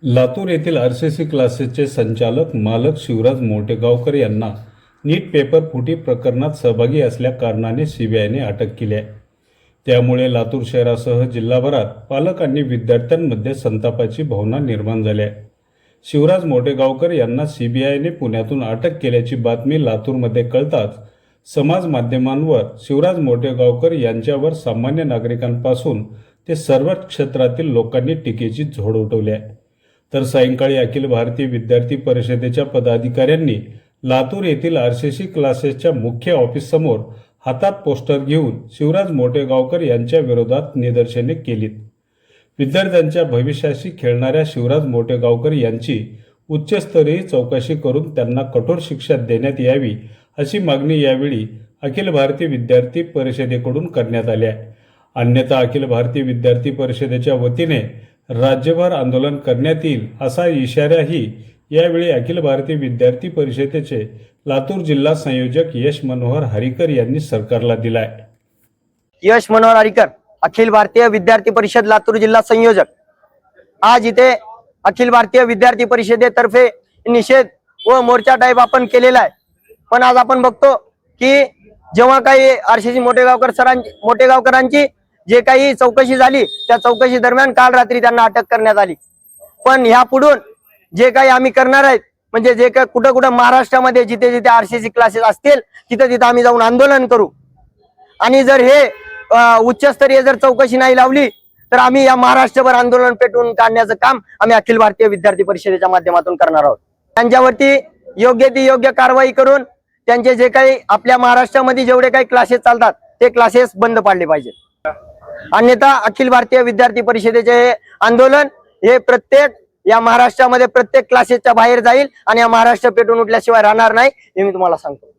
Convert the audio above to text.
लातूर येथील आरसीसी क्लासेसचे संचालक मालक शिवराज मोटेगावकर यांना नीट पेपर फुटी प्रकरणात सहभागी असल्या कारणाने सीबीआयने अटक केली आहे। त्यामुळे लातूर शहरासह जिल्हाभरात पालक आणि विद्यार्थ्यांमध्ये संतापाची भावना निर्माण झाली आहे। शिवराज मोटेगावकर यांना सीबीआयने पुण्यातून अटक केल्याची बातमी लातूरमध्ये कळताच समाज माध्यमांवर शिवराज मोटेगावकर यांच्यावर सामान्य नागरिकांपासून ते सर्व क्षेत्रातील लोकांनी टीकेची झोड उठवली आहे। तर सायंकाळी अखिल भारतीय विद्यार्थी परिषदेच्या पदाधिकाऱ्यांनी लातूर येथील आरसीसी क्लासेसच्या मुख्य ऑफिससमोर हातात पोस्टर घेऊन शिवराज मोटेगावकर यांच्या विरोधात निदर्शने केलीत। विद्यार्थ्यांच्या भविष्याशी खेळणाऱ्या शिवराज मोटेगावकर यांची उच्चस्तरीय चौकशी करून त्यांना कठोर शिक्षा देण्यात यावी अशी मागणी यावेळी अखिल भारतीय विद्यार्थी परिषदेकडून करण्यात आली आहे। अन्यथा अखिल भारतीय विद्यार्थी परिषदेच्या वतीने राज्यभर आंदोलन करण्यात येईल असा इशाराही यावेळी अखिल भारतीय विद्यार्थी परिषदेचे लातूर जिल्हा संयोजक यश मनोहर हरिकर यांनी सरकारला दिलाय। यश मनोहर हरिकर, अखिल भारतीय विद्यार्थी परिषद लातूर जिल्हा संयोजक। आज इथे अखिल भारतीय विद्यार्थी परिषदेतर्फे निषेध व मोर्चा टाईप आपण केलेला आहे। पण आज आपण बघतो की जेव्हा काही आरसीसी मोटेगावकरांची जे काही चौकशी झाली त्या चौकशी दरम्यान काल रात्री त्यांना अटक करण्यात आली। पण ह्या पुढून जे काही आम्ही करणार आहेत म्हणजे जे काही कुठं महाराष्ट्रामध्ये जिथे जिथे आरसीसी क्लासेस असतील तिथे तिथे आम्ही जाऊन आंदोलन करू। आणि जर हे उच्चस्तरीय जर चौकशी नाही लावली तर आम्ही या महाराष्ट्रभर आंदोलन पेटवून काढण्याचं काम आम्ही अखिल भारतीय विद्यार्थी परिषदेच्या माध्यमातून करणार आहोत। त्यांच्यावरती योग्य ती योग्य कारवाई करून त्यांचे जे काही आपल्या महाराष्ट्रामध्ये जेवढे काही क्लासेस चालतात ते क्लासेस बंद पाडले पाहिजे। अन्यथा अखिल भारतीय विद्यार्थी परिषदेचे हे आंदोलन हे प्रत्येक या महाराष्ट्रामध्ये प्रत्येक क्लासेसच्या बाहेर जाईल आणि या महाराष्ट्र पेटून उठल्याशिवाय राहणार नाही हे मी तुम्हाला सांगतो।